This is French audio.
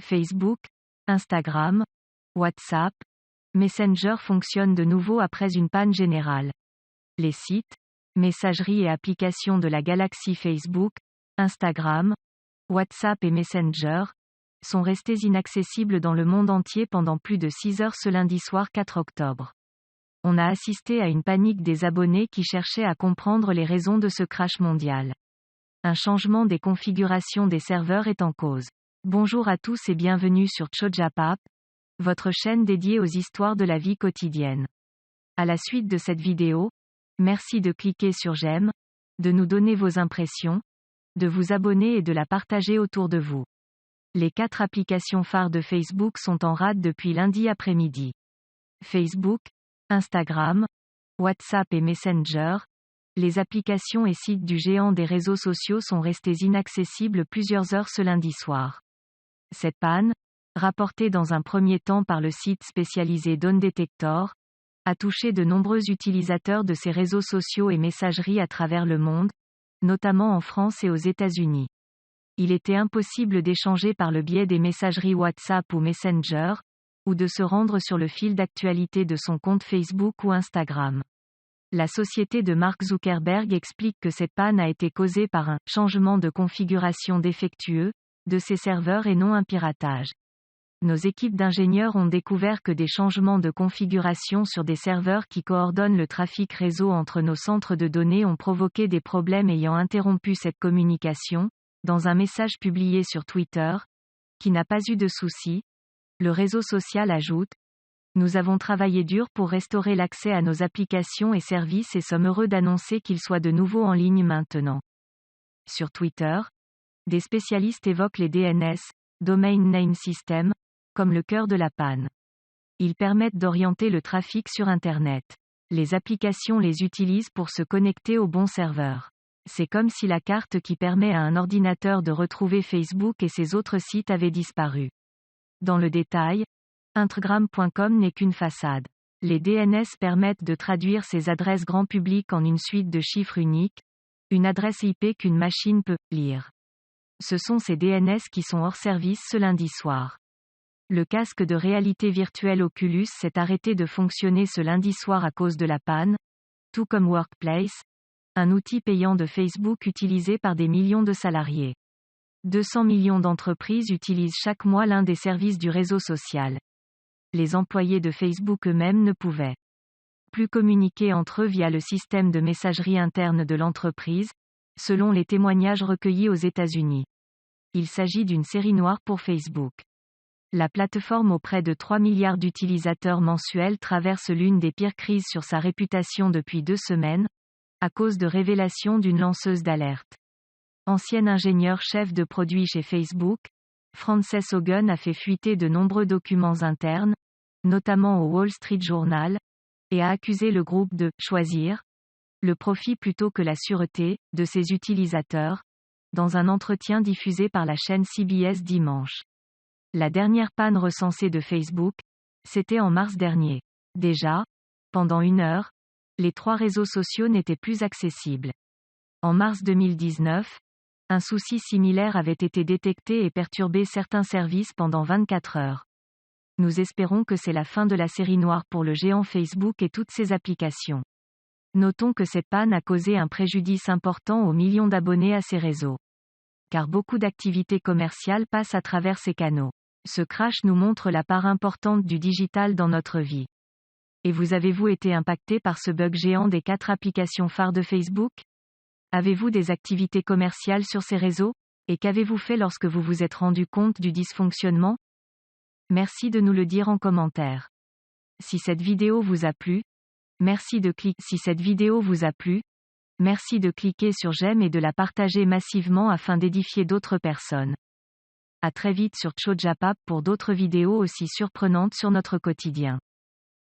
Facebook, Instagram, WhatsApp, Messenger fonctionnent de nouveau après une panne générale. Les sites, messageries et applications de la galaxie Facebook, Instagram, WhatsApp et Messenger sont restés inaccessibles dans le monde entier pendant plus de 6 heures ce lundi soir 4 octobre. On a assisté à une panique des abonnés qui cherchaient à comprendre les raisons de ce crash mondial. Un changement des configurations des serveurs est en cause. Bonjour à tous et bienvenue sur Chojapap, votre chaîne dédiée aux histoires de la vie quotidienne. À la suite de cette vidéo, merci de cliquer sur j'aime, de nous donner vos impressions, de vous abonner et de la partager autour de vous. Les 4 applications phares de Facebook sont en rade depuis lundi après-midi. Facebook, Instagram, WhatsApp et Messenger, les applications et sites du géant des réseaux sociaux sont restés inaccessibles plusieurs heures ce lundi soir. Cette panne, rapportée dans un premier temps par le site spécialisé DawnDetector, a touché de nombreux utilisateurs de ces réseaux sociaux et messageries à travers le monde, notamment en France et aux États-Unis. Il était impossible d'échanger par le biais des messageries WhatsApp ou Messenger, ou de se rendre sur le fil d'actualité de son compte Facebook ou Instagram. La société de Mark Zuckerberg explique que cette panne a été causée par un changement de configuration défectueux de ses serveurs et non un piratage. Nos équipes d'ingénieurs ont découvert que des changements de configuration sur des serveurs qui coordonnent le trafic réseau entre nos centres de données ont provoqué des problèmes ayant interrompu cette communication, dans un message publié sur Twitter, qui n'a pas eu de soucis. Le réseau social ajoute: nous avons travaillé dur pour restaurer l'accès à nos applications et services et sommes heureux d'annoncer qu'ils soient de nouveau en ligne maintenant. Sur Twitter, des spécialistes évoquent les DNS, Domain Name System, comme le cœur de la panne. Ils permettent d'orienter le trafic sur Internet. Les applications les utilisent pour se connecter au bon serveur. C'est comme si la carte qui permet à un ordinateur de retrouver Facebook et ses autres sites avait disparu. Dans le détail, Instagram.com n'est qu'une façade. Les DNS permettent de traduire ces adresses grand public en une suite de chiffres uniques, une adresse IP qu'une machine peut lire. Ce sont ces DNS qui sont hors service ce lundi soir. Le casque de réalité virtuelle Oculus s'est arrêté de fonctionner ce lundi soir à cause de la panne, tout comme Workplace, un outil payant de Facebook utilisé par des millions de salariés. 200 millions d'entreprises utilisent chaque mois l'un des services du réseau social. Les employés de Facebook eux-mêmes ne pouvaient plus communiquer entre eux via le système de messagerie interne de l'entreprise, selon les témoignages recueillis aux États-Unis. Il s'agit d'une série noire pour Facebook. La plateforme auprès de 3 milliards d'utilisateurs mensuels traverse l'une des pires crises sur sa réputation depuis 2 semaines, à cause de révélations d'une lanceuse d'alerte. Ancien ingénieur-chef de produit chez Facebook, Frances Haugen a fait fuiter de nombreux documents internes, notamment au Wall Street Journal, et a accusé le groupe de « choisir » le profit plutôt que la sûreté de ses utilisateurs, dans un entretien diffusé par la chaîne CBS dimanche. La dernière panne recensée de Facebook, c'était en mars dernier. Déjà, pendant 1 heure, les 3 réseaux sociaux n'étaient plus accessibles. En mars 2019, un souci similaire avait été détecté et perturbé certains services pendant 24 heures. Nous espérons que c'est la fin de la série noire pour le géant Facebook et toutes ses applications. Notons que cette panne a causé un préjudice important aux millions d'abonnés à ces réseaux. Car beaucoup d'activités commerciales passent à travers ces canaux. Ce crash nous montre la part importante du digital dans notre vie. Et avez-vous été impacté par ce bug géant des 4 applications phares de Facebook? Avez-vous des activités commerciales sur ces réseaux? Et qu'avez-vous fait lorsque vous vous êtes rendu compte du dysfonctionnement? Merci de nous le dire en commentaire. Si cette vidéo vous a plu, merci de cliquer sur j'aime et de la partager massivement afin d'édifier d'autres personnes. À très vite sur Chojapap pour d'autres vidéos aussi surprenantes sur notre quotidien.